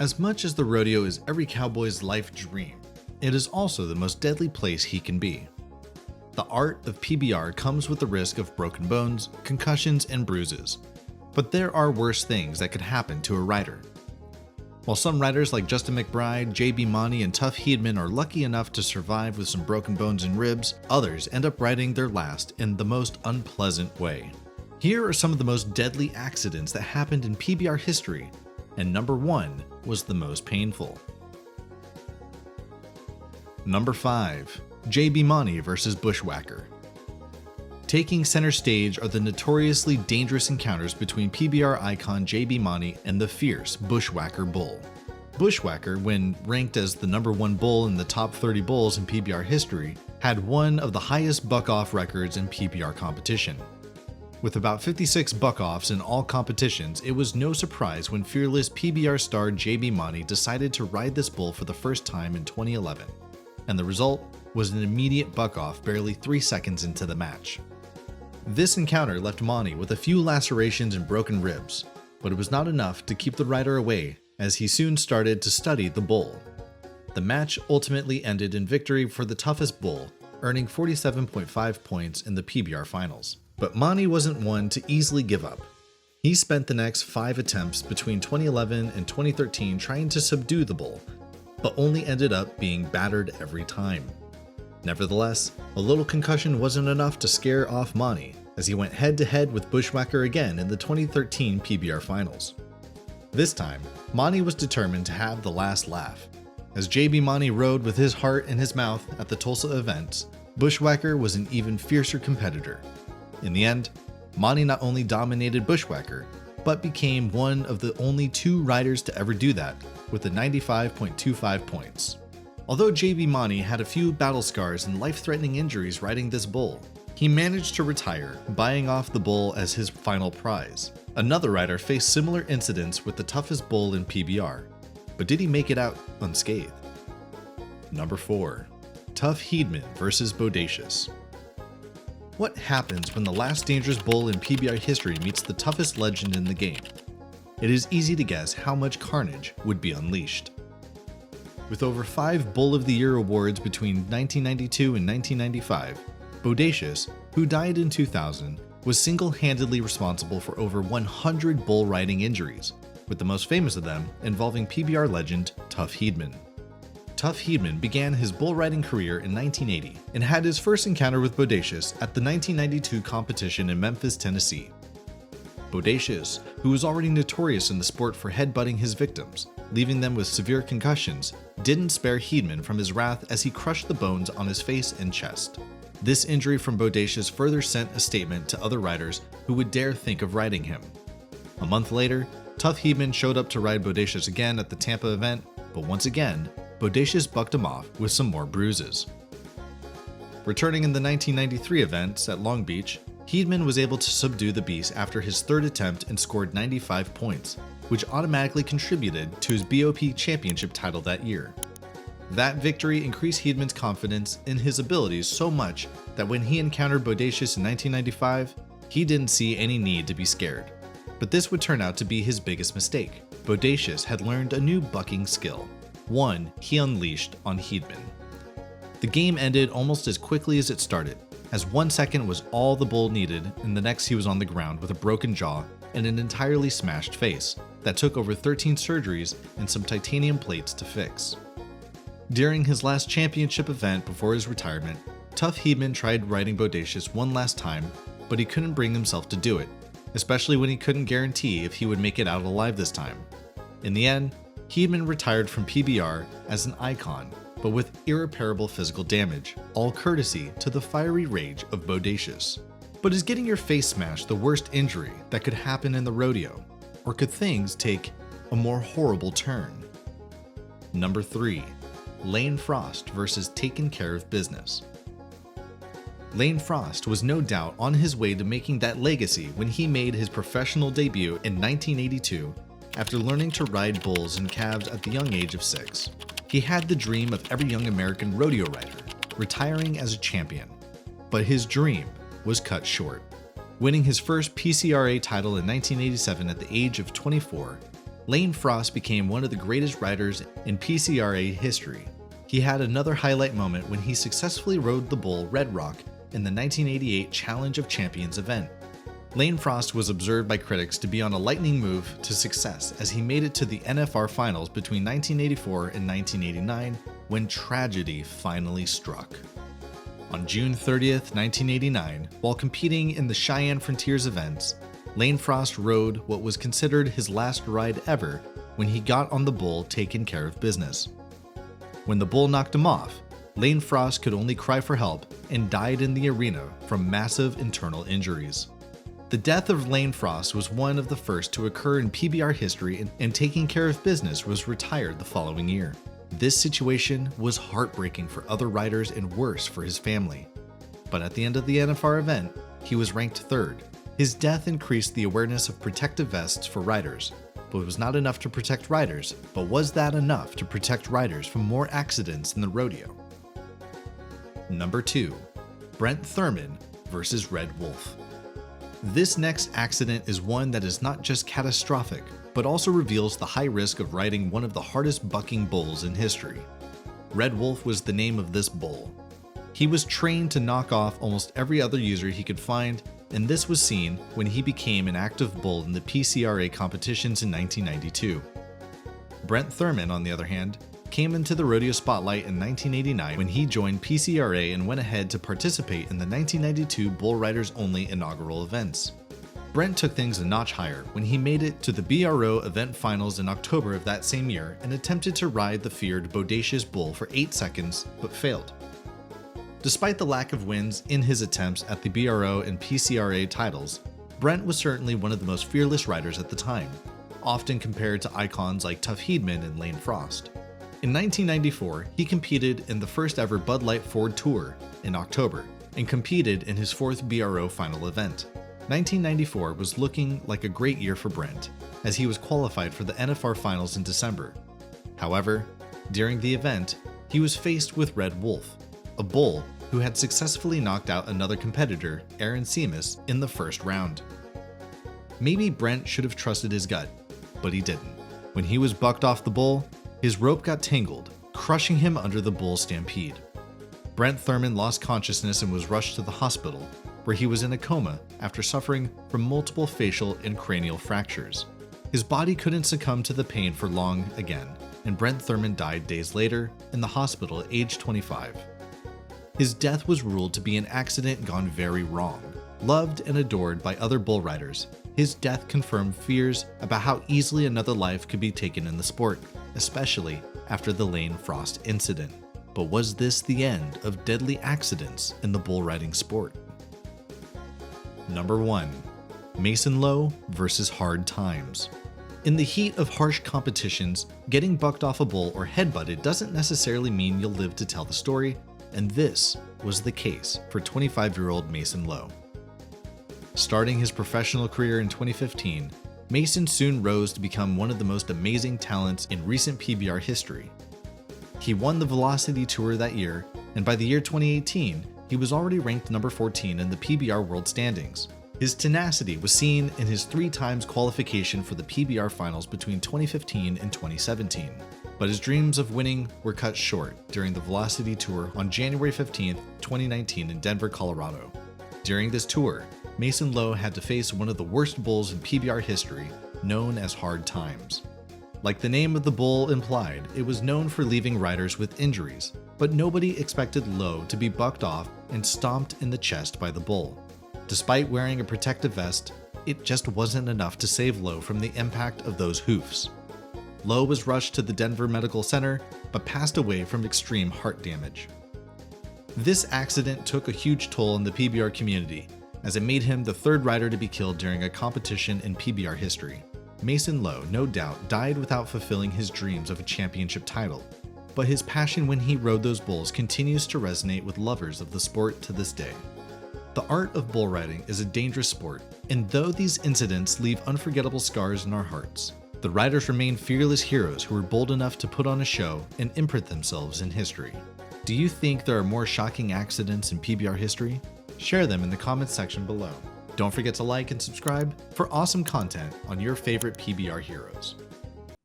As much as the rodeo is every cowboy's life dream, it is also the most deadly place he can be. The art of PBR comes with the risk of broken bones, concussions, and bruises. But there are worse things that could happen to a rider. While some riders like Justin McBride, JB Mauney, and Tuff Hedeman are lucky enough to survive with some broken bones and ribs, others end up riding their last in the most unpleasant way. Here are some of the most deadly accidents that happened in PBR history, and number 1 was the most painful. Number 5. JB Mauney vs. Bushwacker. Taking center stage are the notoriously dangerous encounters between PBR icon JB Mauney and the fierce Bushwacker bull. Bushwacker, when ranked as the number 1 bull in the top 30 bulls in PBR history, had one of the highest buck-off records in PBR competition. With about 56 buck-offs in all competitions, it was no surprise when fearless PBR star JB Mauney decided to ride this bull for the first time in 2011, and the result was an immediate buck-off barely 3 seconds into the match. This encounter left Mauney with a few lacerations and broken ribs, but it was not enough to keep the rider away as he soon started to study the bull. The match ultimately ended in victory for the toughest bull, earning 47.5 points in the PBR finals. But Mauney wasn't one to easily give up. He spent the next 5 attempts between 2011 and 2013 trying to subdue the bull, but only ended up being battered every time. Nevertheless, a little concussion wasn't enough to scare off Mauney, as he went head-to-head with Bushwacker again in the 2013 PBR finals. This time, Mauney was determined to have the last laugh. As JB Mauney rode with his heart in his mouth at the Tulsa events, Bushwacker was an even fiercer competitor. In the end, Mauney not only dominated Bushwacker, but became one of the only 2 riders to ever do that, with a 95.25 points. Although JB Mauney had a few battle scars and life-threatening injuries riding this bull, he managed to retire, buying off the bull as his final prize. Another rider faced similar incidents with the toughest bull in PBR, but did he make it out unscathed? Number 4. Tuff Hedeman vs. Bodacious. What happens when the last dangerous bull in PBR history meets the toughest legend in the game? It is easy to guess how much carnage would be unleashed. With over 5 Bull of the Year awards between 1992 and 1995, Bodacious, who died in 2000, was single-handedly responsible for over 100 bull riding injuries, with the most famous of them involving PBR legend Tuff Hedeman. Tuff Hedeman began his bull riding career in 1980 and had his first encounter with Bodacious at the 1992 competition in Memphis, Tennessee. Bodacious, who was already notorious in the sport for headbutting his victims, leaving them with severe concussions, didn't spare Hedeman from his wrath as he crushed the bones on his face and chest. This injury from Bodacious further sent a statement to other riders who would dare think of riding him. A month later, Tuff Hedeman showed up to ride Bodacious again at the Tampa event, but once again, Bodacious bucked him off with some more bruises. Returning in the 1993 events at Long Beach, Hedeman was able to subdue the beast after his 3rd attempt and scored 95 points, which automatically contributed to his BOP championship title that year. That victory increased Hedeman's confidence in his abilities so much that when he encountered Bodacious in 1995, he didn't see any need to be scared. But this would turn out to be his biggest mistake. Bodacious had learned a new bucking skill, one he unleashed on Hedeman. The game ended almost as quickly as it started, as 1 second was all the bull needed, and the next he was on the ground with a broken jaw and an entirely smashed face that took over 13 surgeries and some titanium plates to fix. During his last championship event before his retirement, Tuff Hedeman tried riding Bodacious one last time, but he couldn't bring himself to do it, especially when he couldn't guarantee if he would make it out alive this time. In the end, Hedeman retired from PBR as an icon, but with irreparable physical damage, all courtesy to the fiery rage of Bodacious. But is getting your face smashed the worst injury that could happen in the rodeo? Or could things take a more horrible turn? Number 3. Lane Frost vs. Taking Care of Business. Lane Frost was no doubt on his way to making that legacy when he made his professional debut in 1982 after learning to ride bulls and calves at the young age of 6. He had the dream of every young American rodeo rider, retiring as a champion. But his dream was cut short. Winning his first PCRA title in 1987 at the age of 24, Lane Frost became one of the greatest riders in PCRA history. He had another highlight moment when he successfully rode the bull Red Rock in the 1988 Challenge of Champions event. Lane Frost was observed by critics to be on a lightning move to success as he made it to the NFR finals between 1984 and 1989 when tragedy finally struck. On June 30th, 1989, while competing in the Cheyenne Frontiers events, Lane Frost rode what was considered his last ride ever when he got on the bull taking care of business. When the bull knocked him off, Lane Frost could only cry for help and died in the arena from massive internal injuries. The death of Lane Frost was one of the first to occur in PBR history, and taking care of business was retired the following year. This situation was heartbreaking for other riders and worse for his family. But at the end of the NFR event, he was ranked third. His death increased the awareness of protective vests for riders, but it was not enough to protect riders. But was that enough to protect riders from more accidents in the rodeo? Number 2. Brent Thurman versus Red Wolf. This next accident is one that is not just catastrophic, but also reveals the high risk of riding one of the hardest bucking bulls in history. Red Wolf was the name of this bull. He was trained to knock off almost every other user he could find, and this was seen when he became an active bull in the PCRA competitions in 1992. Brent Thurman, on the other hand, came into the rodeo spotlight in 1989 when he joined PCRA and went ahead to participate in the 1992 Bull Riders Only inaugural events. Brent took things a notch higher when he made it to the BRO event finals in October of that same year and attempted to ride the feared Bodacious bull for 8 seconds, but failed. Despite the lack of wins in his attempts at the BRO and PCRA titles, Brent was certainly one of the most fearless riders at the time, often compared to icons like Tuff Hedeman and Lane Frost. In 1994, he competed in the first ever Bud Light Ford Tour in October and competed in his 4th BRO final event. 1994 was looking like a great year for Brent, as he was qualified for the NFR finals in December. However, during the event, he was faced with Red Wolf, a bull who had successfully knocked out another competitor, Aaron Seamus, in the first round. Maybe Brent should have trusted his gut, but he didn't. When he was bucked off the bull, his rope got tangled, crushing him under the bull stampede. Brent Thurman lost consciousness and was rushed to the hospital, where he was in a coma after suffering from multiple facial and cranial fractures. His body couldn't succumb to the pain for long again, and Brent Thurman died days later in the hospital at age 25. His death was ruled to be an accident gone very wrong. Loved and adored by other bull riders, his death confirmed fears about how easily another life could be taken in the sport, especially after the Lane Frost incident. But was this the end of deadly accidents in the bull riding sport? Number 1. Mason Lowe versus Hard Times. In the heat of harsh competitions, getting bucked off a bull or headbutted doesn't necessarily mean you'll live to tell the story, and this was the case for 25-year-old Mason Lowe. Starting his professional career in 2015, Mason soon rose to become one of the most amazing talents in recent PBR history. He won the Velocity Tour that year, and by the year 2018, he was already ranked number 14 in the PBR World Standings. His tenacity was seen in his 3 times qualification for the PBR finals between 2015 and 2017. But his dreams of winning were cut short during the Velocity Tour on January 15, 2019 in Denver, Colorado. During this tour, Mason Lowe had to face one of the worst bulls in PBR history, known as Hard Times. Like the name of the bull implied, it was known for leaving riders with injuries, but nobody expected Lowe to be bucked off and stomped in the chest by the bull. Despite wearing a protective vest, it just wasn't enough to save Lowe from the impact of those hoofs. Lowe was rushed to the Denver Medical Center, but passed away from extreme heart damage. This accident took a huge toll on the PBR community, as it made him the 3rd rider to be killed during a competition in PBR history. Mason Lowe, no doubt, died without fulfilling his dreams of a championship title, but his passion when he rode those bulls continues to resonate with lovers of the sport to this day. The art of bull riding is a dangerous sport, and though these incidents leave unforgettable scars in our hearts, the riders remain fearless heroes who were bold enough to put on a show and imprint themselves in history. Do you think there are more shocking accidents in PBR history? Share them in the comments section below. Don't forget to like and subscribe for awesome content on your favorite PBR heroes.